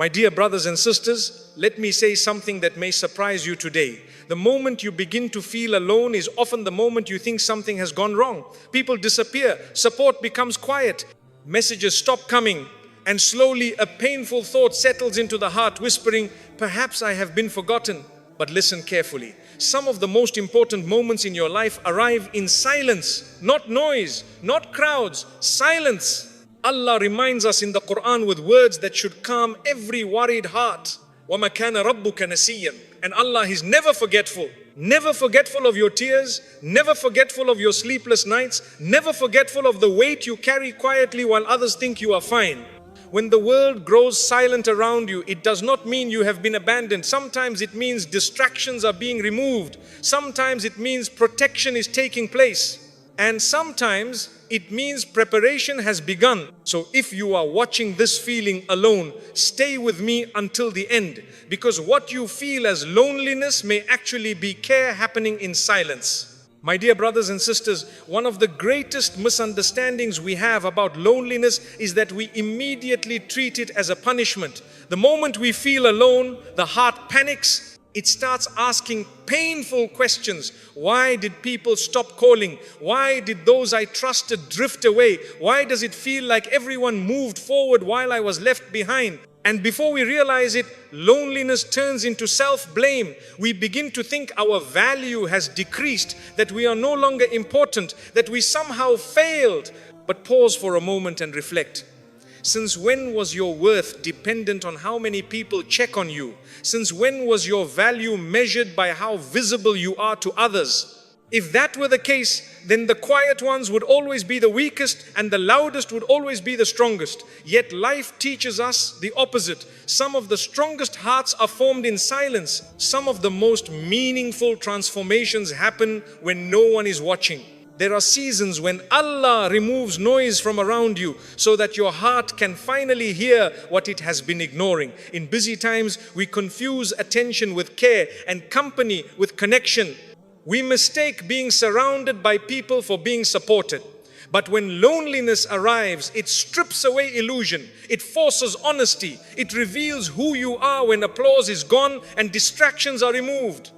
My dear brothers and sisters, let me say something that may surprise you today. The moment you begin to feel alone is often the moment you think something has gone wrong. People disappear, support becomes quiet, messages stop coming, and slowly a painful thought settles into the heart, whispering, perhaps I have been forgotten. But listen carefully. Some of the most important moments in your life arrive in silence, not noise, not crowds, silence. Allah reminds us in the Quran with words that should calm every worried heart. وَمَا كَانَ رَبُّكَ نَسِيًّا. And Allah is never forgetful. Never forgetful of your tears, never forgetful of your sleepless nights, never forgetful of the weight you carry quietly while others think you are fine. When the world grows silent around you, it does not mean you have been abandoned. Sometimes it means distractions are being removed. Sometimes it means protection is taking place. And sometimes it means preparation has begun. So if you are watching this feeling alone, stay with me until the end. Because what you feel as loneliness may actually be care happening in silence. My dear brothers and sisters, one of the greatest misunderstandings we have about loneliness is that we immediately treat it as a punishment. The moment we feel alone, the heart panics. It starts asking painful questions. Why did people stop calling? Why did those I trusted drift away? Why does it feel like everyone moved forward while I was left behind? And before we realize it, loneliness turns into self-blame. We begin to think our value has decreased, that we are no longer important, that we somehow failed. But pause for a moment and reflect. Since when was your worth dependent on how many people check on you? Since when was your value measured by how visible you are to others? If that were the case, then the quiet ones would always be the weakest and the loudest would always be the strongest. Yet life teaches us the opposite. Some of the strongest hearts are formed in silence. Some of the most meaningful transformations happen when no one is watching. There are seasons when Allah removes noise from around you so that your heart can finally hear what it has been ignoring. In busy times, we confuse attention with care and company with connection. We mistake being surrounded by people for being supported. But when loneliness arrives, it strips away illusion. It forces honesty. It reveals who you are when applause is gone and distractions are removed.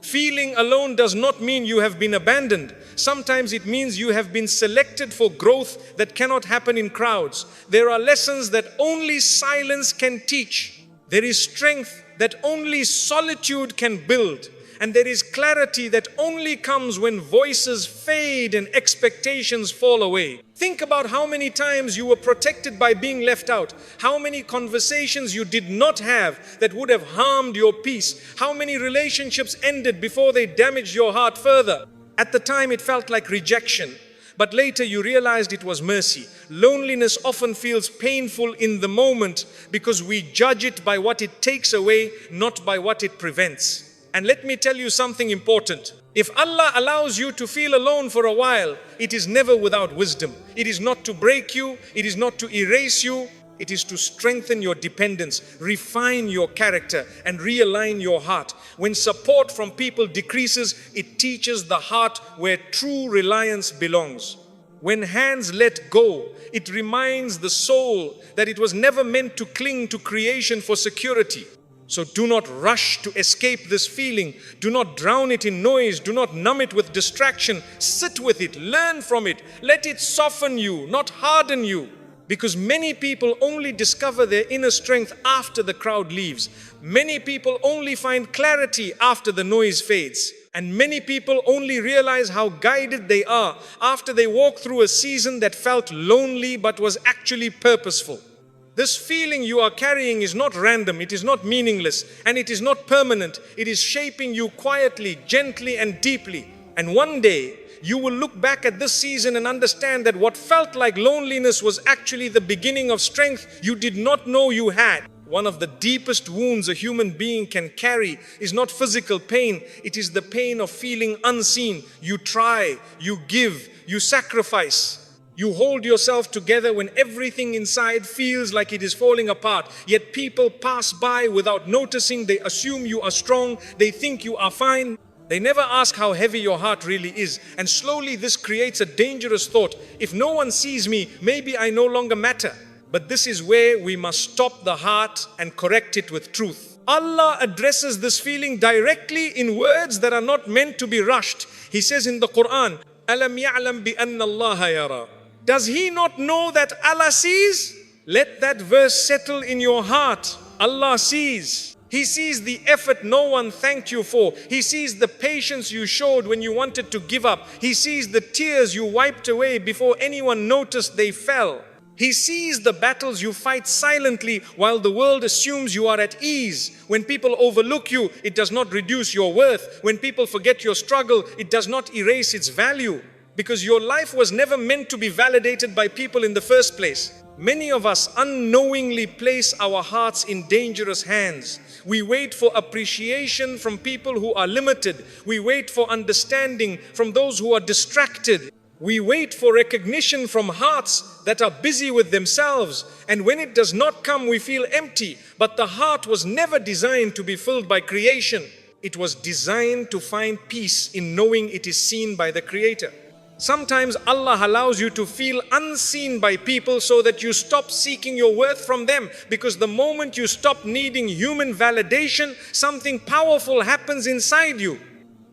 Feeling alone does not mean you have been abandoned. Sometimes it means you have been selected for growth that cannot happen in crowds. There are lessons that only silence can teach. There is strength that only solitude can build. And there is clarity that only comes when voices fade and expectations fall away. Think about how many times you were protected by being left out. How many conversations you did not have that would have harmed your peace. How many relationships ended before they damaged your heart further. At the time it felt like rejection, but later you realized it was mercy. Loneliness often feels painful in the moment because we judge it by what it takes away, not by what it prevents. And let me tell you something important. If Allah allows you to feel alone for a while, it is never without wisdom. It is not to break you, it is not to erase you, it is to strengthen your dependence, refine your character, and realign your heart. When support from people decreases, it teaches the heart where true reliance belongs. When hands let go, it reminds the soul that it was never meant to cling to creation for security. So do not rush to escape this feeling. Do not drown it in noise. Do not numb it with distraction. Sit with it. Learn from it. Let it soften you, not harden you. Because many people only discover their inner strength after the crowd leaves. Many people only find clarity after the noise fades. And many people only realize how guided they are after they walk through a season that felt lonely but was actually purposeful. This feeling you are carrying is not random, it is not meaningless, and it is not permanent. It is shaping you quietly, gently, and deeply. And one day, you will look back at this season and understand that what felt like loneliness was actually the beginning of strength you did not know you had. One of the deepest wounds a human being can carry is not physical pain, it is the pain of feeling unseen. You try, you give, you sacrifice. You hold yourself together when everything inside feels like it is falling apart. Yet people pass by without noticing. They assume you are strong. They think you are fine. They never ask how heavy your heart really is. And slowly this creates a dangerous thought. If no one sees me, maybe I no longer matter. But this is where we must stop the heart and correct it with truth. Allah addresses this feeling directly in words that are not meant to be rushed. He says in the Quran, Alam ya'lam bi anna Allah yara. Does he not know that Allah sees? Let that verse settle in your heart. Allah sees. He sees the effort no one thanked you for. He sees the patience you showed when you wanted to give up. He sees the tears you wiped away before anyone noticed they fell. He sees the battles you fight silently while the world assumes you are at ease. When people overlook you, it does not reduce your worth. When people forget your struggle, it does not erase its value. Because your life was never meant to be validated by people in the first place. Many of us unknowingly place our hearts in dangerous hands. We wait for appreciation from people who are limited. We wait for understanding from those who are distracted. We wait for recognition from hearts that are busy with themselves. And when it does not come, we feel empty. But the heart was never designed to be filled by creation. It was designed to find peace in knowing it is seen by the Creator. Sometimes Allah allows you to feel unseen by people so that you stop seeking your worth from them. Because the moment you stop needing human validation, something powerful happens inside you.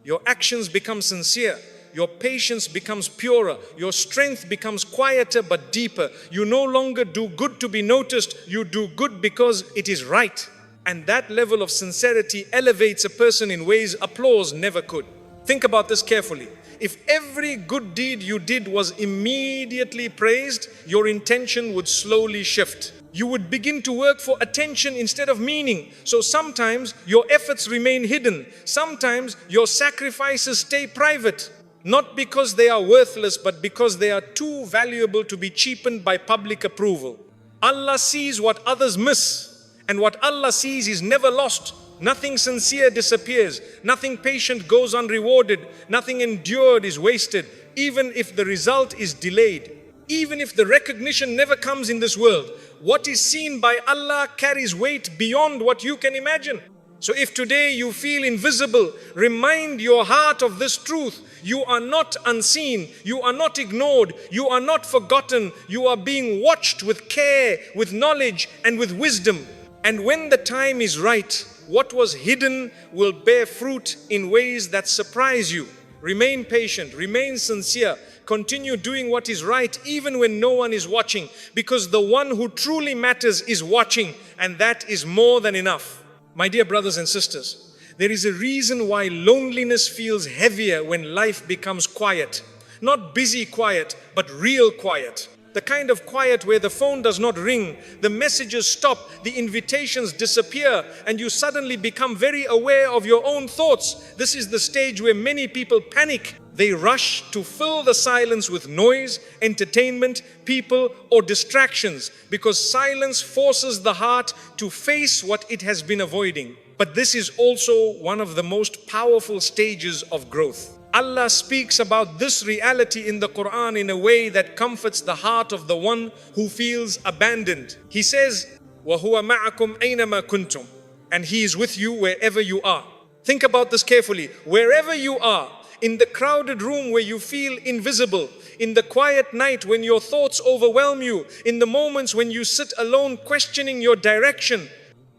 Your actions become sincere. Your patience becomes purer. Your strength becomes quieter but deeper. You no longer do good to be noticed. You do good because it is right. And that level of sincerity elevates a person in ways applause never could. Think about this carefully. If every good deed you did was immediately praised, your intention would slowly shift. You would begin to work for attention instead of meaning. So sometimes your efforts remain hidden. Sometimes your sacrifices stay private. Not because they are worthless, but because they are too valuable to be cheapened by public approval. Allah sees what others miss, and what Allah sees is never lost. Nothing sincere disappears. Nothing patient goes unrewarded. Nothing endured is wasted, even if the result is delayed. Even if the recognition never comes in this world, what is seen by Allah carries weight beyond what you can imagine. So if today you feel invisible, remind your heart of this truth. You are not unseen. You are not ignored. You are not forgotten. You are being watched with care, with knowledge, and with wisdom. And when the time is right, what was hidden will bear fruit in ways that surprise you. Remain patient, remain sincere, continue doing what is right even when no one is watching, because the one who truly matters is watching, and that is more than enough. My dear brothers and sisters, there is a reason why loneliness feels heavier when life becomes quiet. Not busy quiet, but real quiet. The kind of quiet where the phone does not ring, the messages stop, the invitations disappear, and you suddenly become very aware of your own thoughts. This is the stage where many people panic. They rush to fill the silence with noise, entertainment, people, or distractions, because silence forces the heart to face what it has been avoiding. But this is also one of the most powerful stages of growth. Allah speaks about this reality in the Quran in a way that comforts the heart of the one who feels abandoned. He says, وَهُوَ مَعَكُمْ أَيْنَمَا كُنْتُمْ, and He is with you wherever you are. Think about this carefully. Wherever you are, in the crowded room where you feel invisible, in the quiet night when your thoughts overwhelm you, in the moments when you sit alone questioning your direction,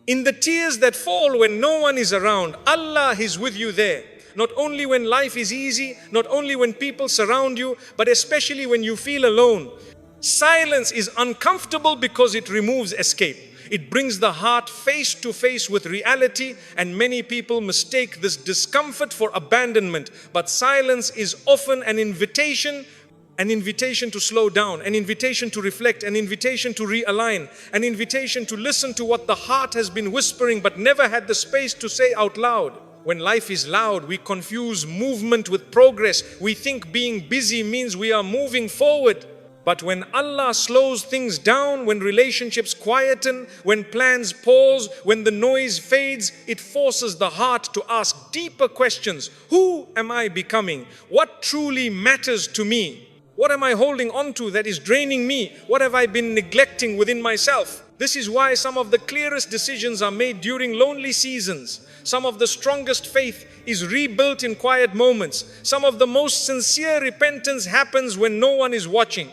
in the tears that fall when no one is around, Allah is with you there. Not only when life is easy, not only when people surround you, but especially when you feel alone. Silence is uncomfortable because it removes escape. It brings the heart face to face with reality, and many people mistake this discomfort for abandonment. But silence is often an invitation to slow down, an invitation to reflect, an invitation to realign, an invitation to listen to what the heart has been whispering but never had the space to say out loud. When life is loud, we confuse movement with progress. We think being busy means we are moving forward. But when Allah slows things down, when relationships quieten, when plans pause, when the noise fades, it forces the heart to ask deeper questions. Who am I becoming? What truly matters to me? What am I holding on to that is draining me? What have I been neglecting within myself? This is why some of the clearest decisions are made during lonely seasons. Some of the strongest faith is rebuilt in quiet moments. Some of the most sincere repentance happens when no one is watching.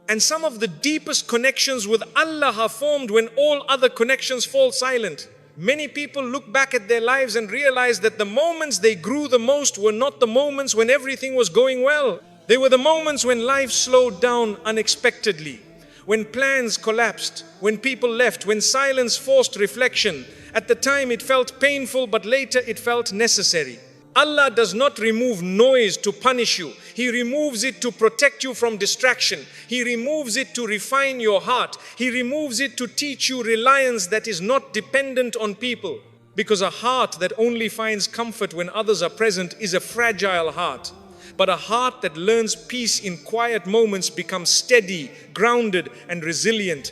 And some of the deepest connections with Allah are formed when all other connections fall silent. Many people look back at their lives and realize that the moments they grew the most were not the moments when everything was going well. They were the moments when life slowed down unexpectedly, when plans collapsed, when people left, when silence forced reflection. At the time it felt painful, but later it felt necessary. Allah does not remove noise to punish you. He removes it to protect you from distraction. He removes it to refine your heart. He removes it to teach you reliance that is not dependent on people. Because a heart that only finds comfort when others are present is a fragile heart. But a heart that learns peace in quiet moments becomes steady, grounded, and resilient.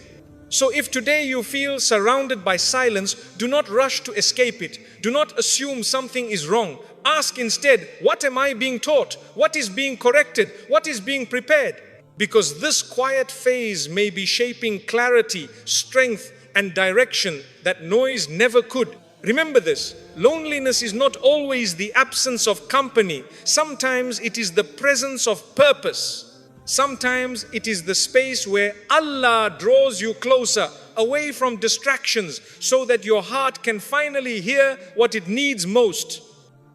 So if today you feel surrounded by silence, do not rush to escape it. Do not assume something is wrong. Ask instead, what am I being taught? What is being corrected? What is being prepared? Because this quiet phase may be shaping clarity, strength, and direction that noise never could. Remember this, loneliness is not always the absence of company. Sometimes it is the presence of purpose. Sometimes it is the space where Allah draws you closer, away from distractions, so that your heart can finally hear what it needs most.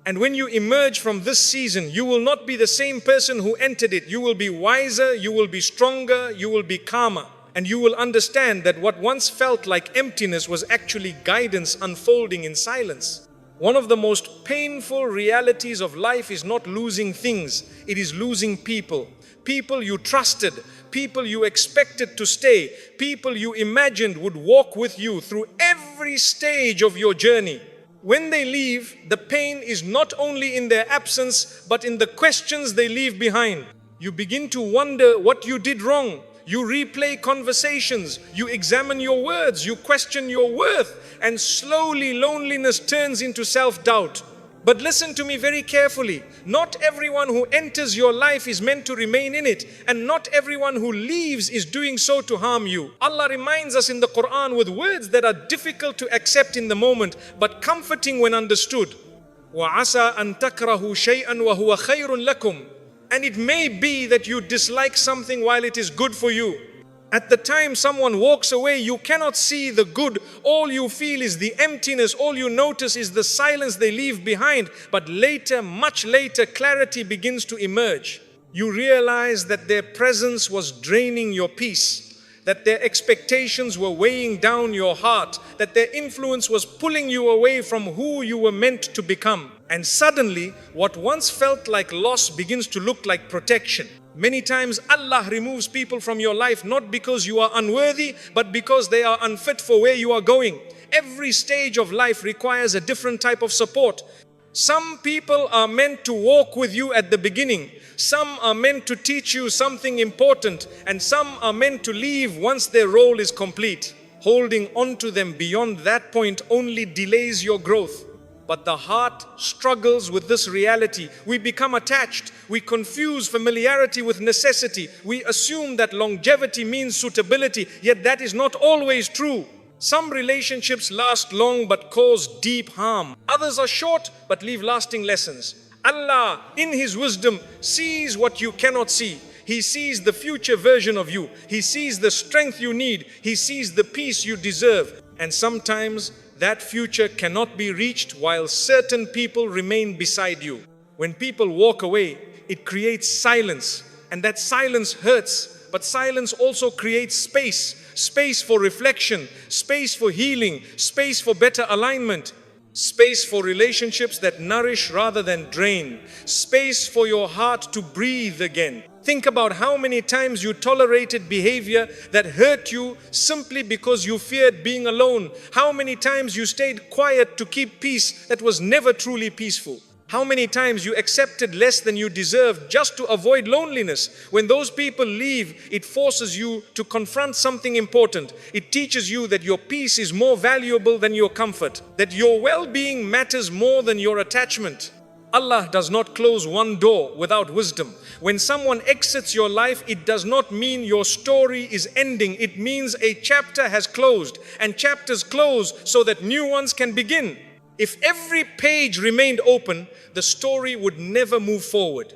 And when you emerge from this season, you will not be the same person who entered it. You will be wiser, you will be stronger, you will be calmer. And you will understand that what once felt like emptiness was actually guidance unfolding in silence. One of the most painful realities of life is not losing things, it is losing people. People you trusted, people you expected to stay, people you imagined would walk with you through every stage of your journey. When they leave, the pain is not only in their absence, but in the questions they leave behind. You begin to wonder what you did wrong. You replay conversations, you examine your words, you question your worth, and slowly loneliness turns into self-doubt. But listen to me very carefully. Not everyone who enters your life is meant to remain in it, and not everyone who leaves is doing so to harm you. Allah reminds us in the Quran with words that are difficult to accept in the moment, but comforting when understood. وَعَسَىٰ أَن تَكْرَهُوا شَيْئًا وَهُوَ خَيْرٌ لَكُمْ. And it may be that you dislike something while it is good for you. At the time someone walks away, you cannot see the good. All you feel is the emptiness. All you notice is the silence they leave behind. But later, much later, clarity begins to emerge. You realize that their presence was draining your peace, that their expectations were weighing down your heart, that their influence was pulling you away from who you were meant to become. And suddenly, what once felt like loss begins to look like protection. Many times Allah removes people from your life not because you are unworthy, but because they are unfit for where you are going. Every stage of life requires a different type of support. Some people are meant to walk with you at the beginning. Some are meant to teach you something important, and some are meant to leave once their role is complete. Holding on to them beyond that point only delays your growth. But the heart struggles with this reality. We become attached. We confuse familiarity with necessity. We assume that longevity means suitability, yet that is not always true. Some relationships last long but cause deep harm. Others are short but leave lasting lessons. Allah, in His wisdom, sees what you cannot see. He sees the future version of you. He sees the strength you need. He sees the peace you deserve. And sometimes that future cannot be reached while certain people remain beside you. When people walk away, it creates silence, and that silence hurts. But silence also creates space for reflection, space for healing, space for better alignment, space for relationships that nourish rather than drain, space for your heart to breathe again. Think about how many times you tolerated behavior that hurt you simply because you feared being alone. How many times you stayed quiet to keep peace that was never truly peaceful. How many times you accepted less than you deserved just to avoid loneliness. When those people leave, it forces you to confront something important. It teaches you that your peace is more valuable than your comfort, that your well-being matters more than your attachment. Allah does not close one door without wisdom. When someone exits your life, it does not mean your story is ending. It means a chapter has closed, and chapters close so that new ones can begin. If every page remained open, the story would never move forward.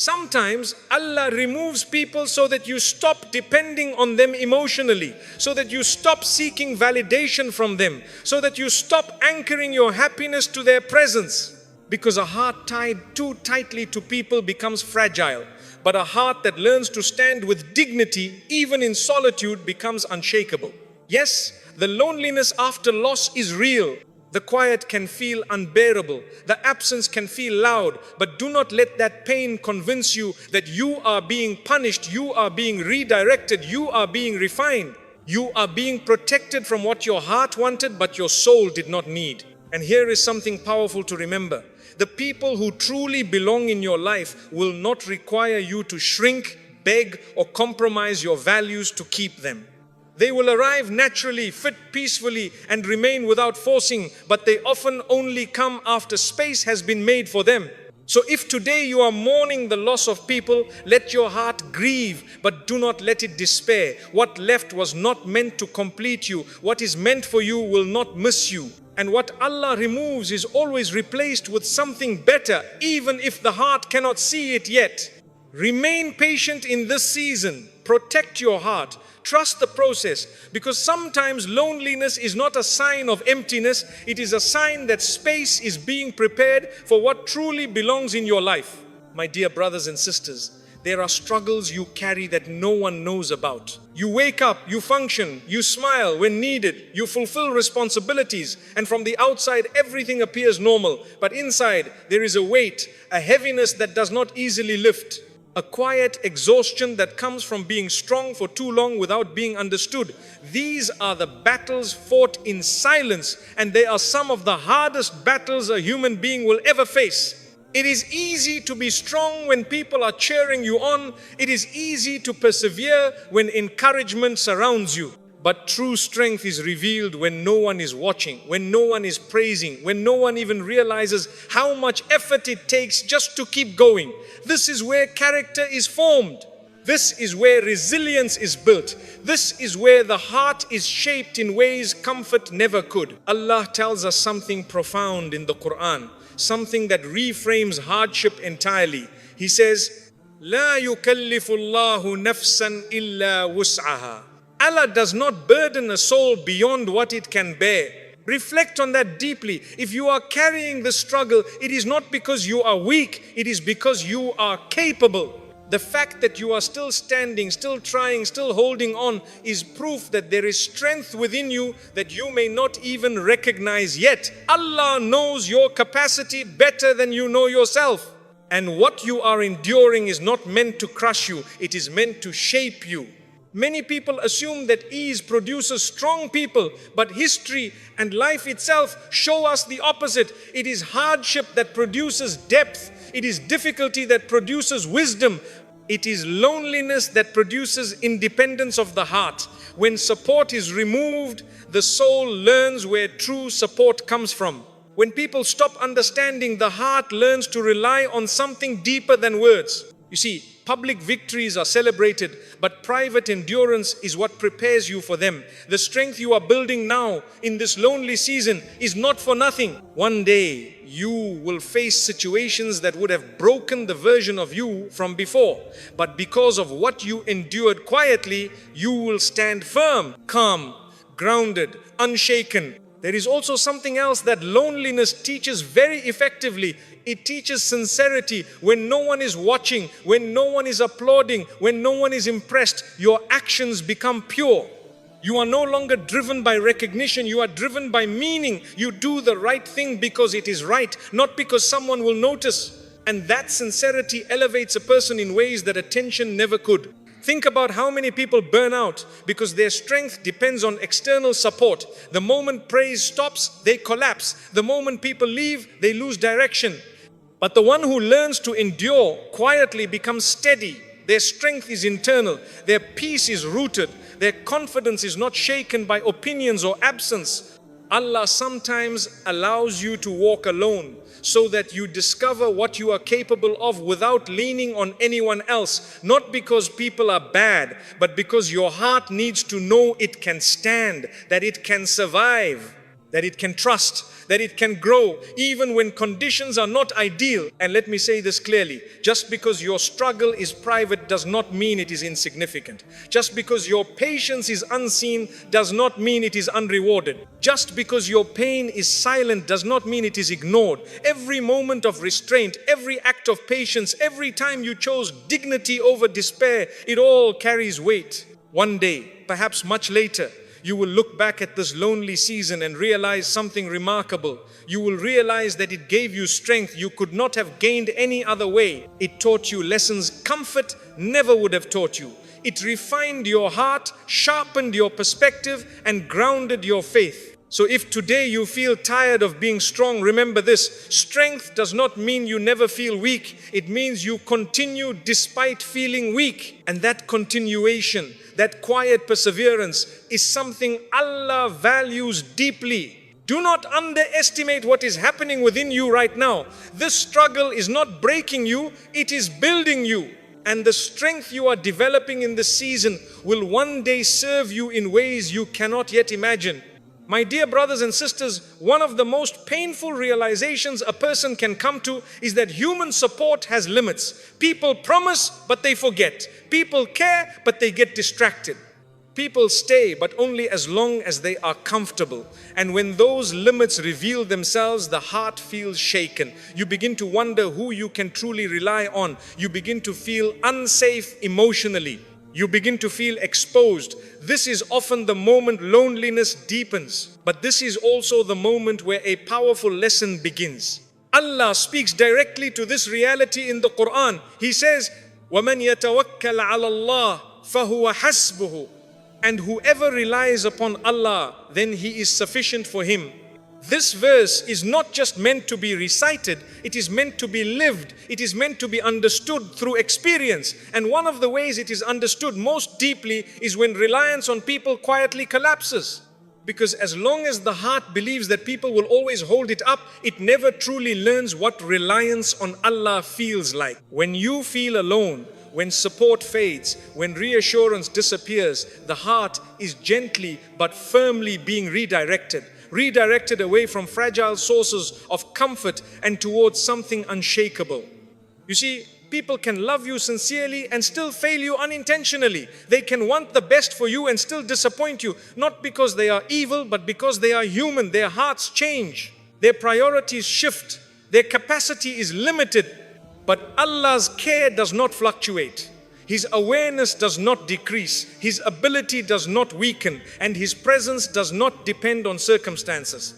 Sometimes Allah removes people so that you stop depending on them emotionally, so that you stop seeking validation from them, so that you stop anchoring your happiness to their presence. Because a heart tied too tightly to people becomes fragile, but a heart that learns to stand with dignity, even in solitude, becomes unshakable. Yes, the loneliness after loss is real. The quiet can feel unbearable. The absence can feel loud. But do not let that pain convince you that you are being punished, you are being redirected, you are being refined. You are being protected from what your heart wanted, but your soul did not need. And here is something powerful to remember. The people who truly belong in your life will not require you to shrink, beg, or compromise your values to keep them. They will arrive naturally, fit peacefully, and remain without forcing, but they often only come after space has been made for them. So if today you are mourning the loss of people, let your heart grieve, but do not let it despair. What left was not meant to complete you. What is meant for you will not miss you. And what Allah removes is always replaced with something better, even if the heart cannot see it yet. Remain patient in this season. Protect your heart. Trust the process, because sometimes loneliness is not a sign of emptiness. It is a sign that space is being prepared for what truly belongs in your life. My dear brothers and sisters, there are struggles you carry that no one knows about. You wake up, you function, you smile when needed, you fulfill responsibilities, and from the outside everything appears normal. But inside there is a weight, a heaviness that does not easily lift. A quiet exhaustion that comes from being strong for too long without being understood. These are the battles fought in silence, and they are some of the hardest battles a human being will ever face. It is easy to be strong when people are cheering you on. It is easy to persevere when encouragement surrounds you. But true strength is revealed when no one is watching, when no one is praising, when no one even realizes how much effort it takes just to keep going. This is where character is formed. This is where resilience is built. This is where the heart is shaped in ways comfort never could. Allah tells us something profound in the Quran, something that reframes hardship entirely. He says, "La yukallifu Allahu nafsan illa wus'aha." Allah does not burden a soul beyond what it can bear. Reflect on that deeply. If you are carrying the struggle, it is not because you are weak, it is because you are capable. The fact that you are still standing, still trying, still holding on is proof that there is strength within you that you may not even recognize yet. Allah knows your capacity better than you know yourself. And what you are enduring is not meant to crush you, it is meant to shape you. Many people assume that ease produces strong people, but history and life itself show us the opposite. It is hardship that produces depth. It is difficulty that produces wisdom. It is loneliness that produces independence of the heart. When support is removed, the soul learns where true support comes from. When people stop understanding, the heart learns to rely on something deeper than words. You see, public victories are celebrated, but private endurance is what prepares you for them. The strength you are building now in this lonely season is not for nothing. One day, you will face situations that would have broken the version of you from before. But because of what you endured quietly, you will stand firm, calm, grounded, unshaken. There is also something else that loneliness teaches very effectively. It teaches sincerity. When no one is watching, when no one is applauding, when no one is impressed, your actions become pure. You are no longer driven by recognition, you are driven by meaning. You do the right thing because it is right, not because someone will notice. And that sincerity elevates a person in ways that attention never could. Think about how many people burn out because their strength depends on external support. The moment praise stops, they collapse. The moment people leave, they lose direction. But the one who learns to endure quietly becomes steady. Their strength is internal. Their peace is rooted. Their confidence is not shaken by opinions or absence. Allah sometimes allows you to walk alone so that you discover what you are capable of without leaning on anyone else. Not because people are bad, but because your heart needs to know it can stand, that it can survive. that it can trust, that it can grow even when conditions are not ideal. And let me say this clearly, just because your struggle is private does not mean it is insignificant. Just because your patience is unseen does not mean it is unrewarded. Just because your pain is silent does not mean it is ignored. Every moment of restraint, every act of patience, every time you chose dignity over despair, it all carries weight. One day, perhaps much later, you will look back at this lonely season and realize something remarkable. You will realize that it gave you strength you could not have gained any other way. It taught you lessons comfort never would have taught you. It refined your heart, sharpened your perspective, and grounded your faith. So if today you feel tired of being strong, remember this: strength does not mean you never feel weak. It means you continue despite feeling weak. And that continuation, that quiet perseverance is something Allah values deeply. Do not underestimate what is happening within you right now. This struggle is not breaking you, it is building you. And the strength you are developing in this season will one day serve you in ways you cannot yet imagine. My dear brothers and sisters, one of the most painful realizations a person can come to is that human support has limits. People promise, but they forget. People care, but they get distracted. People stay, but only as long as they are comfortable. And when those limits reveal themselves, the heart feels shaken. You begin to wonder who you can truly rely on. You begin to feel unsafe emotionally. You begin to feel exposed. This is often the moment loneliness deepens. But this is also the moment where a powerful lesson begins. Allah speaks directly to this reality in the Quran. He says, وَمَنْ يَتَوَكَّلْ عَلَى اللَّهِ فَهُوَ حَسْبُهُ. And whoever relies upon Allah, then He is sufficient for him. This verse is not just meant to be recited, it is meant to be lived. It is meant to be understood through experience. And one of the ways it is understood most deeply is when reliance on people quietly collapses. Because as long as the heart believes that people will always hold it up, it never truly learns what reliance on Allah feels like. When you feel alone, when support fades, when reassurance disappears, the heart is gently but firmly being redirected away from fragile sources of comfort and towards something unshakable. You see, people can love you sincerely and still fail you unintentionally. They can want the best for you and still disappoint you, not because they are evil, but because they are human. Their hearts change, their priorities shift, their capacity is limited. But Allah's care does not fluctuate. His awareness does not decrease. His ability does not weaken. And His presence does not depend on circumstances.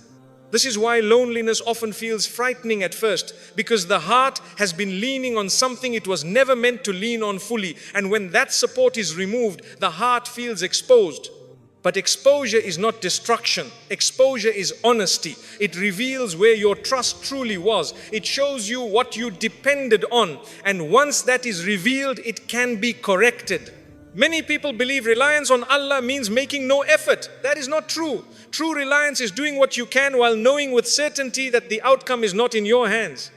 This is why loneliness often feels frightening at first, because the heart has been leaning on something it was never meant to lean on fully. And when that support is removed, the heart feels exposed. But exposure is not destruction. Exposure is honesty. It reveals where your trust truly was. It shows you what you depended on. And once that is revealed, it can be corrected. Many people believe reliance on Allah means making no effort. That is not true. True reliance is doing what you can while knowing with certainty that the outcome is not in your hands.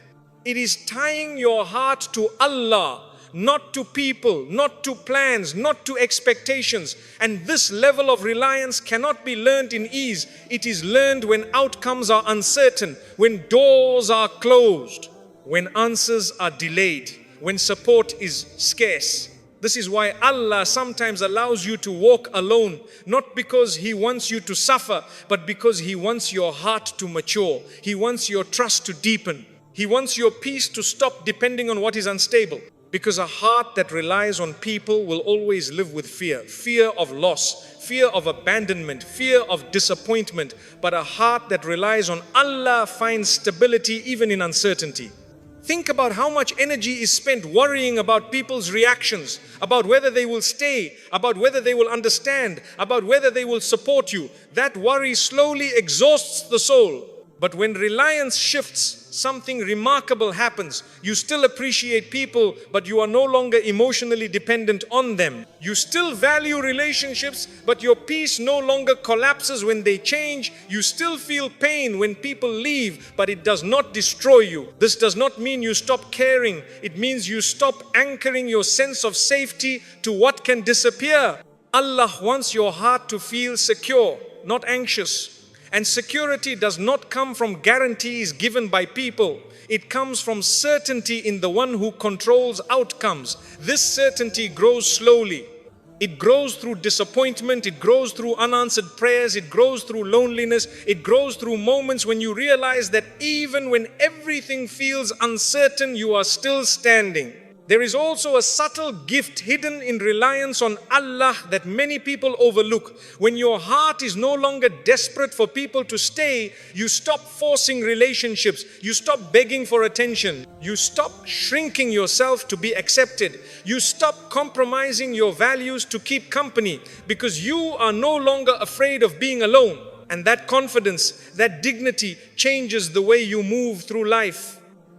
It is tying your heart to Allah, not to people, not to plans, not to expectations. And this level of reliance cannot be learned in ease. It is learned when outcomes are uncertain, when doors are closed, when answers are delayed, when support is scarce. This is why Allah sometimes allows you to walk alone, not because He wants you to suffer, but because He wants your heart to mature. He wants your trust to deepen. He wants your peace to stop depending on what is unstable. Because a heart that relies on people will always live with fear. Fear of loss, fear of abandonment, fear of disappointment. But a heart that relies on Allah finds stability even in uncertainty. Think about how much energy is spent worrying about people's reactions, about whether they will stay, about whether they will understand, about whether they will support you. That worry slowly exhausts the soul. But when reliance shifts, something remarkable happens. You still appreciate people, but you are no longer emotionally dependent on them. You still value relationships, but your peace no longer collapses when they change. You still feel pain when people leave, but it does not destroy you. This does not mean you stop caring. It means you stop anchoring your sense of safety to what can disappear. Allah wants your heart to feel secure, not anxious. And security does not come from guarantees given by people. It comes from certainty in the one who controls outcomes. This certainty grows slowly. It grows through disappointment, it grows through unanswered prayers, it grows through loneliness, it grows through moments when you realize that even when everything feels uncertain, you are still standing. There is also a subtle gift hidden in reliance on Allah that many people overlook. When your heart is no longer desperate for people to stay, you stop forcing relationships, you stop begging for attention, you stop shrinking yourself to be accepted, you stop compromising your values to keep company, because you are no longer afraid of being alone. And that confidence, that dignity changes the way you move through life.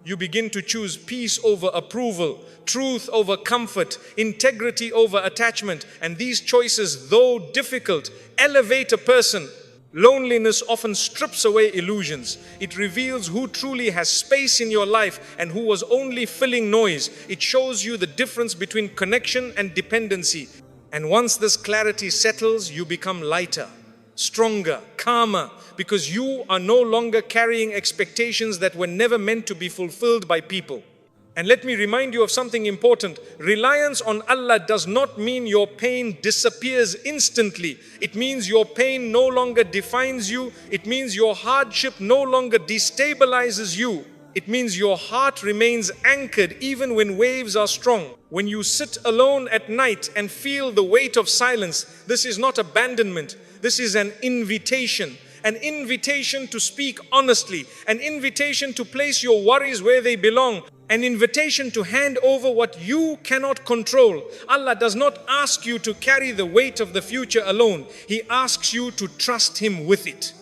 You begin to choose peace over approval, truth over comfort, integrity over attachment. And these choices, though difficult, elevate a person. Loneliness often strips away illusions. It reveals who truly has space in your life and who was only filling noise. It shows you the difference between connection and dependency. And once this clarity settles, you become lighter, stronger, calmer, because you are no longer carrying expectations that were never meant to be fulfilled by people. And let me remind you of something important. Reliance on Allah does not mean your pain disappears instantly. It means your pain no longer defines you. It means your hardship no longer destabilizes you. It means your heart remains anchored even when waves are strong. When you sit alone at night and feel the weight of silence, this is not abandonment. This is an invitation to speak honestly, an invitation to place your worries where they belong, an invitation to hand over what you cannot control. Allah does not ask you to carry the weight of the future alone. He asks you to trust Him with it.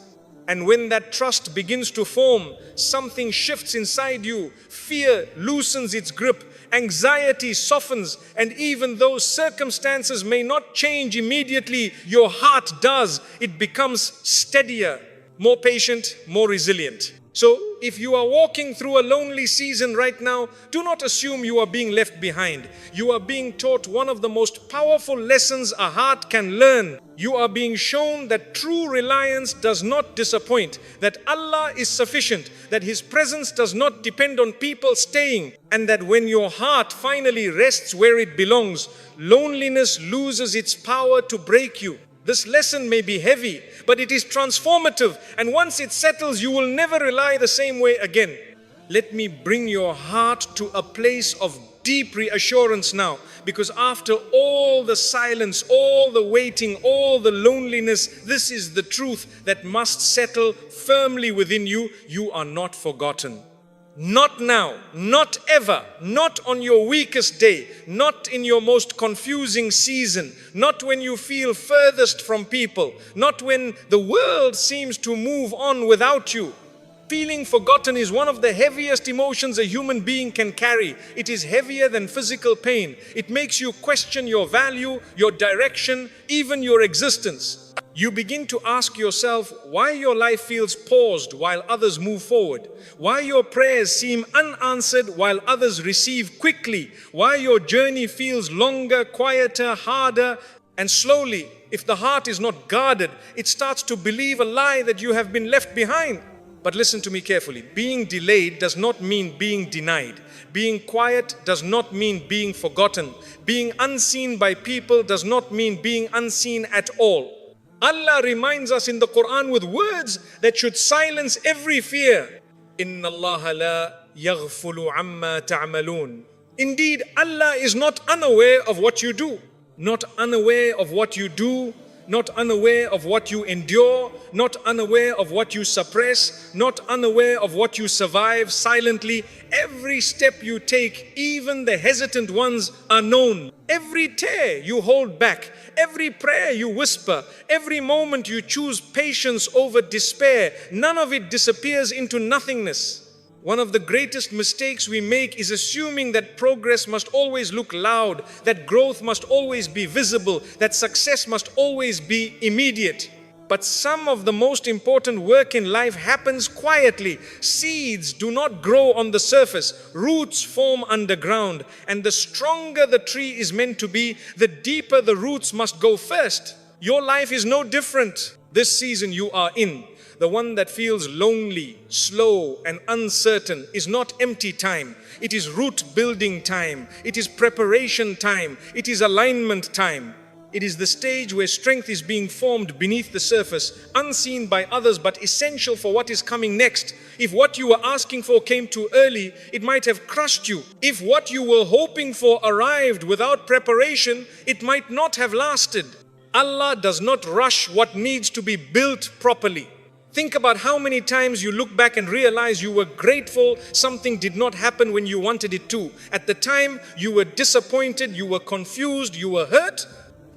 And when that trust begins to form, something shifts inside you. Fear loosens its grip, anxiety softens, and even though circumstances may not change immediately, your heart does. It becomes steadier, more patient, more resilient. So if you are walking through a lonely season right now, do not assume you are being left behind. You are being taught one of the most powerful lessons a heart can learn. You are being shown that true reliance does not disappoint, that Allah is sufficient, that His presence does not depend on people staying, and that when your heart finally rests where it belongs, loneliness loses its power to break you. This lesson may be heavy, but it is transformative, and once it settles, you will never rely the same way again. Let me bring your heart to a place of deep reassurance now, because after all the silence, all the waiting, all the loneliness, this is the truth that must settle firmly within you. You are not forgotten. Not now, not ever, not on your weakest day, not in your most confusing season, not when you feel furthest from people, not when the world seems to move on without you. Feeling forgotten is one of the heaviest emotions a human being can carry. It is heavier than physical pain. It makes you question your value, your direction, even your existence. You begin to ask yourself why your life feels paused while others move forward, why your prayers seem unanswered while others receive quickly, why your journey feels longer, quieter, harder, and slowly, if the heart is not guarded, it starts to believe a lie that you have been left behind. But listen to me carefully. Being delayed does not mean being denied. Being quiet does not mean being forgotten. Being unseen by people does not mean being unseen at all. Allah reminds us in the Quran with words that should silence every fear. Inna Allah la yaghfulu amma ta'malun. Indeed, Allah is not unaware of what you do, not unaware of what you do, not unaware of what you endure, not unaware of what you suppress, not unaware of what you survive silently. Every step you take, even the hesitant ones, are known. Every tear you hold back, every prayer you whisper, every moment you choose patience over despair, none of it disappears into nothingness. One of the greatest mistakes we make is assuming that progress must always look loud, that growth must always be visible, that success must always be immediate. But some of the most important work in life happens quietly. Seeds do not grow on the surface. Roots form underground. And the stronger the tree is meant to be, the deeper the roots must go first. Your life is no different this season you are in. The one that feels lonely, slow and uncertain is not empty time. It is root building time. It is preparation time. It is alignment time. It is the stage where strength is being formed beneath the surface, unseen by others but essential for what is coming next. If what you were asking for came too early, it might have crushed you. If what you were hoping for arrived without preparation, it might not have lasted. Allah does not rush what needs to be built properly. Think about how many times you look back and realize you were grateful something did not happen when you wanted it to. At the time, you were disappointed, you were confused, you were hurt.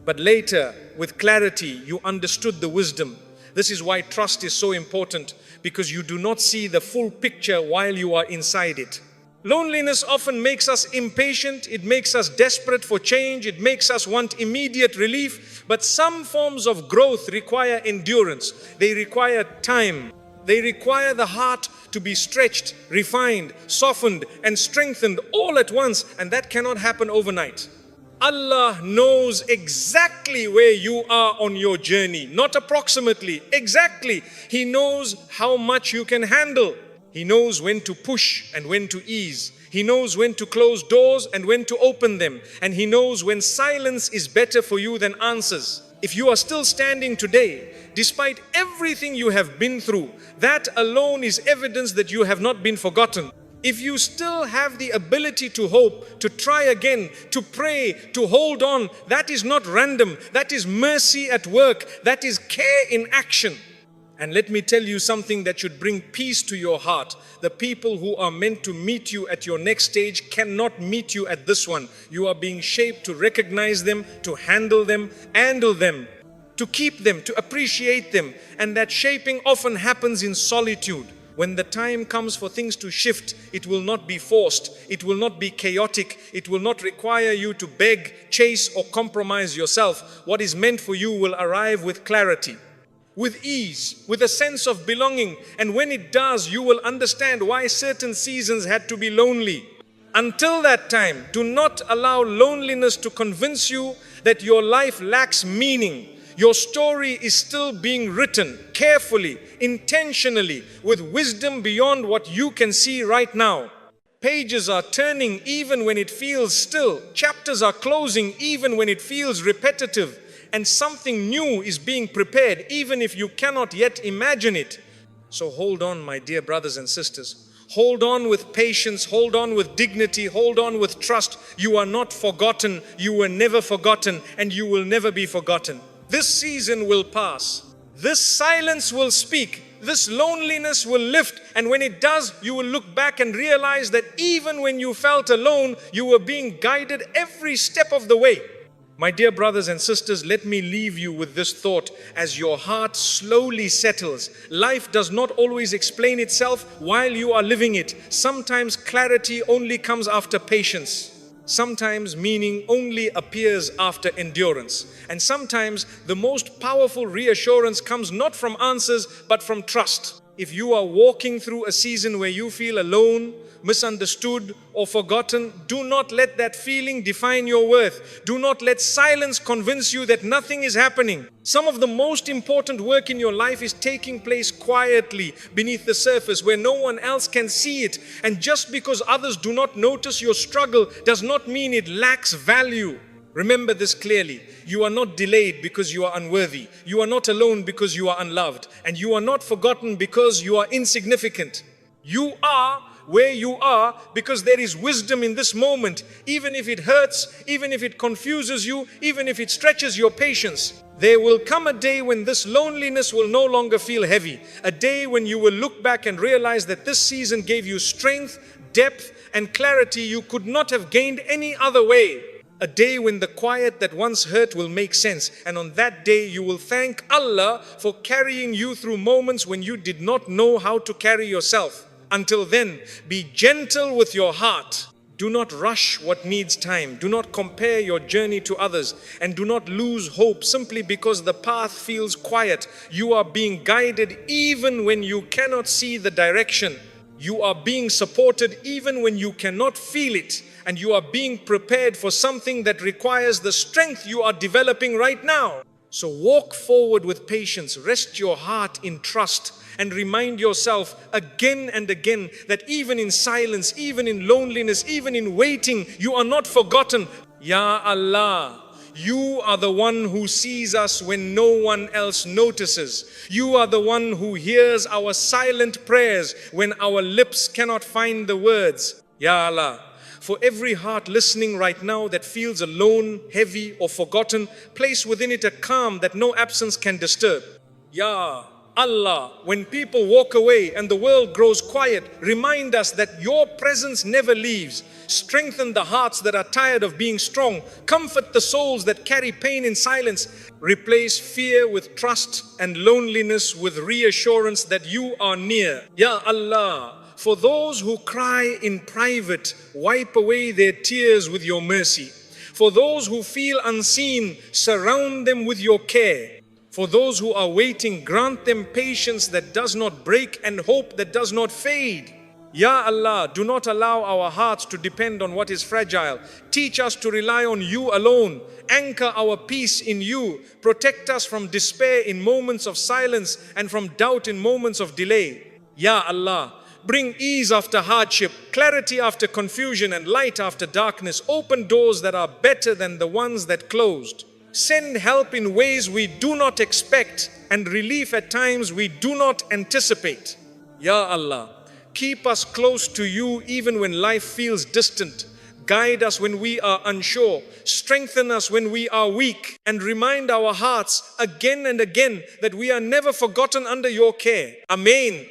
But later, with clarity, you understood the wisdom. This is why trust is so important, because you do not see the full picture while you are inside it. Loneliness often makes us impatient, it makes us desperate for change, it makes us want immediate relief. But some forms of growth require endurance. They require time. They require the heart to be stretched, refined, softened, and strengthened all at once, and that cannot happen overnight. Allah knows exactly where you are on your journey, not approximately, exactly. He knows how much you can handle. He knows when to push and when to ease. He knows when to close doors and when to open them. And He knows when silence is better for you than answers. If you are still standing today, despite everything you have been through, that alone is evidence that you have not been forgotten. If you still have the ability to hope, to try again, to pray, to hold on, that is not random. That is mercy at work. That is care in action. And let me tell you something that should bring peace to your heart. The people who are meant to meet you at your next stage cannot meet you at this one. You are being shaped to recognize them, to handle them, to keep them, to appreciate them. And that shaping often happens in solitude. When the time comes for things to shift, it will not be forced. It will not be chaotic. It will not require you to beg, chase, or compromise yourself. What is meant for you will arrive with clarity, with ease, with a sense of belonging. And when it does, you will understand why certain seasons had to be lonely. Until that time, do not allow loneliness to convince you that your life lacks meaning. Your story is still being written carefully, intentionally, with wisdom beyond what you can see right now. Pages are turning even when it feels still. Chapters are closing even when it feels repetitive. And something new is being prepared even if you cannot yet imagine it. So hold on, my dear brothers and sisters. Hold on with patience, hold on with dignity, hold on with trust. You are not forgotten, you were never forgotten, and you will never be forgotten. This season will pass. This silence will speak. This loneliness will lift. And when it does, you will look back and realize that even when you felt alone, you were being guided every step of the way. My dear brothers and sisters, let me leave you with this thought as your heart slowly settles. Life does not always explain itself while you are living it. Sometimes clarity only comes after patience. Sometimes meaning only appears after endurance. And sometimes the most powerful reassurance comes not from answers, but from trust. If you are walking through a season where you feel alone, misunderstood, or forgotten, do not let that feeling define your worth. Do not let silence convince you that nothing is happening. Some of the most important work in your life is taking place quietly beneath the surface where no one else can see it. And just because others do not notice your struggle does not mean it lacks value. Remember this clearly. You are not delayed because you are unworthy. You are not alone because you are unloved. And you are not forgotten because you are insignificant. You are where you are because there is wisdom in this moment, even if it hurts, even if it confuses you, even if it stretches your patience. There will come a day when this loneliness will no longer feel heavy. A day when you will look back and realize that this season gave you strength, depth, and clarity you could not have gained any other way. A day when the quiet that once hurt will make sense. And on that day, you will thank Allah for carrying you through moments when you did not know how to carry yourself. Until then, be gentle with your heart. Do not rush what needs time. Do not compare your journey to others. And do not lose hope simply because the path feels quiet. You are being guided even when you cannot see the direction. You are being supported even when you cannot feel it. And you are being prepared for something that requires the strength you are developing right now. So walk forward with patience. Rest your heart in trust and remind yourself again and again that even in silence, even in loneliness, even in waiting, you are not forgotten. Ya Allah, you are the one who sees us when no one else notices. You are the one who hears our silent prayers when our lips cannot find the words. Ya Allah, for every heart listening right now that feels alone, heavy or forgotten, place within it a calm that no absence can disturb. Ya Allah, when people walk away and the world grows quiet, remind us that your presence never leaves. Strengthen the hearts that are tired of being strong. Comfort the souls that carry pain in silence. Replace fear with trust and loneliness with reassurance that you are near. Ya Allah, for those who cry in private, wipe away their tears with your mercy. For those who feel unseen, surround them with your care. For those who are waiting, grant them patience that does not break and hope that does not fade. Ya Allah, do not allow our hearts to depend on what is fragile. Teach us to rely on you alone. Anchor our peace in you. Protect us from despair in moments of silence and from doubt in moments of delay. Ya Allah, bring ease after hardship, clarity after confusion, and light after darkness. Open doors that are better than the ones that closed. Send help in ways we do not expect and relief at times we do not anticipate. Ya Allah, keep us close to you even when life feels distant. Guide us when we are unsure. Strengthen us when we are weak. And remind our hearts again and again that we are never forgotten under your care. Amen.